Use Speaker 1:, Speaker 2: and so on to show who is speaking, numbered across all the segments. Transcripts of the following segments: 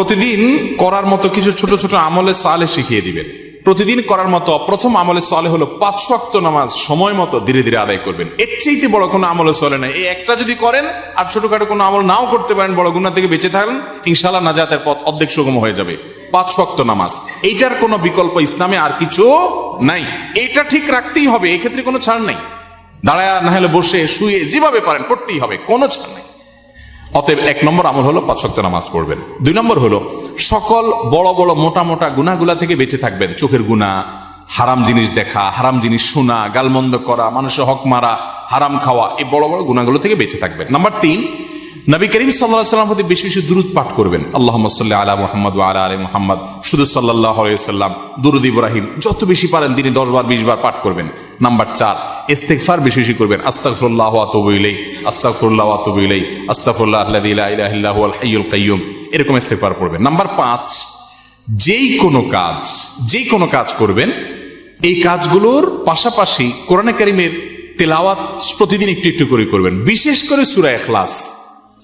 Speaker 1: প্রতিদিন করার মতো কিছু ছোট ছোট আমলে সালে শিখিয়ে দিবেন। প্রতিদিন করার মতো প্রথম আমলে সালে হলো 5 ওয়াক্ত নামাজ সময় মতো ধীরে ধীরে আদায় করবেন। এর চাইতে বড় কোনো আমলে চলে না। এই একটা যদি করেন আর ছোটখাটো কোনো আমল নাও করতে পারেন, বড় গুনাহ থেকে বেঁচে থাকেন, ইনশাআল্লাহ নাজাতের পথ অর্ধেক সুগম হয়ে যাবে। 5 ওয়াক্ত নামাজ, এইটার কোনো বিকল্প ইসলামে আর কিছু নাই। এইটা ঠিক রাখতেই হবে, এই ক্ষেত্রে কোনো ছাড় নাই। দাঁড়ায় না হলে বসে শুয়ে যেভাবে পারেন পড়তেই হবে, কোনো ছাড় নাই। অতএব 1 নম্বর আমল হলো 5 ওয়াক্ত নামাজ পড়বেন। 2 নম্বর হলো সকল বড় বড় মোটা মোটা গুনাহগুলা থেকে বেঁচে থাকবেন। চোখের গুনাহ, হারাম জিনিস দেখা, হারাম জিনিস শোনা, গালমন্দ করা, মানুষের হক মারা, হারাম খাওয়া, এই বড় বড় গুনাহগুলো থেকে বেঁচে থাকবেন। নাম্বার 3, নবী করিম সাল্লাল্লাহু আলাইহি ওয়াসাল্লাম প্রতি বেশি বেশি দুরূদ পাঠ করবেন। আল্লাহুম্মা সাল্লি আলা মুহাম্মদ ওয়া আলা আলি মুহাম্মদ, শুধু সাল্লাল্লাহু আলাইহি ওয়াসাল্লাম, দুরূদ ইব্রাহিম যত বেশি পারেন দিনে 10 বার 20 বার পাঠ করবেন। নাম্বার 4, ইস্তিগফার বেশি বেশি করবেন। আস্তাগফিরুল্লাহ ওয়া আতুবু ইলাইহি, আস্তাগফিরুল্লাহ ওয়া আতুবু ইলাইহি, আস্তাগফিরুল্লাহ আল্লাযী লা ইলাহা ইল্লা হুয়াল হাইয়ুল কাইয়্যুম, এরকম ইস্তিগফার পড়বেন। নাম্বার 5, যেই কোনো কাজ করবেন, এই কাজগুলোর পাশাপাশি কোরআনে কারীমের তেলাওয়াত প্রতিদিন একটু একটু করে করবেন। বিশেষ করে সূরা ইখলাস,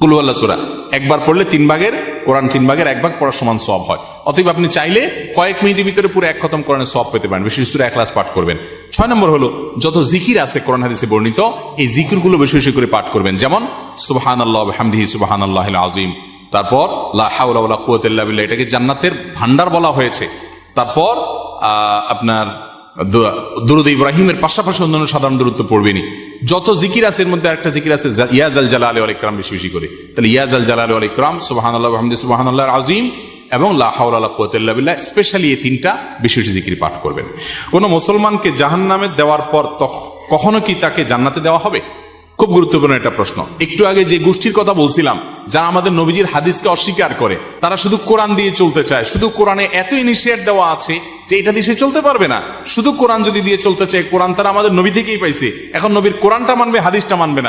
Speaker 1: কুল হুয়াল্লাহ সূরা একবার পড়লে 3 ভাগের কোরআন 3 ভাগের 1 ভাগ পড়ার সমান সওয়াব হয়। অতএব আপনি চাইলে কয়েক মিনিটের ভিতরে পুরো 1 খতম কোরআনের সওয়াব পেতে পারেন। বিশেষ সূরা ইখলাস পাঠ করবেন। 6 নম্বর হলো যত জিকির আছে কোরআন হাদিসে বর্ণিত, এই জিকিরগুলো বেশি বেশি করে পাঠ করবেন। যেমন সুবহানাল্লাহ ওয়া বিহামদিহি সুবহানাল্লাহিল আযীম, তারপর লা হাওলা ওয়ালা কুওয়াতা ইল্লা বিল্লাহ, এটাকে জান্নাতের ভান্ডার বলা হয়েছে। তারপর আপনার দুরূদ ইব্রাহিমের পাশাপাশি অন্যান্য সাধারণ দুরূদ তো পড়বেনই। যত জিকির আছে এর মধ্যে একটা জিকির আছে ইয়া জাল জালালি ওয়াল ইকরাম, বেশি বেশি করে। তাহলে ইয়া জাল জালালি ওয়াল ইকরাম, সুবহানাল্লাহ ওয়া বিহামদিহি সুবহানাল্লাহিল আযীম এবং লা হাওলা ওয়ালা কুওয়াতা ইল্লা বিল্লাহ, স্পেশালি এই 3টা বেশি বেশি জিকির পাঠ করবেন। কোন মুসলমানকে জাহান্নামে দেওয়ার পর কখনো কি তাকে জান্নাতে দেওয়া হবে? খুব গুরুত্বপূর্ণ একটা প্রশ্ন। একটু আগে যে গোষ্ঠীর কথা বলছিলাম, যারা আমাদের নবীজির হাদিসকে অস্বীকার করে, তারা শুধু কোরআন দিয়ে চলতে চায়। শুধু কোরআনে এত ইনিশিয়েট দেওয়া আছে যে এটা দিয়ে সে চলতে পারবে না। শুধু কোরআন যদি দিয়ে চলতে চায়, কোরআন তারা আমাদের নবী থেকেই পাইছে, এখন নবীর কোরআনটা মানবে, হাদিসটা মানবে না।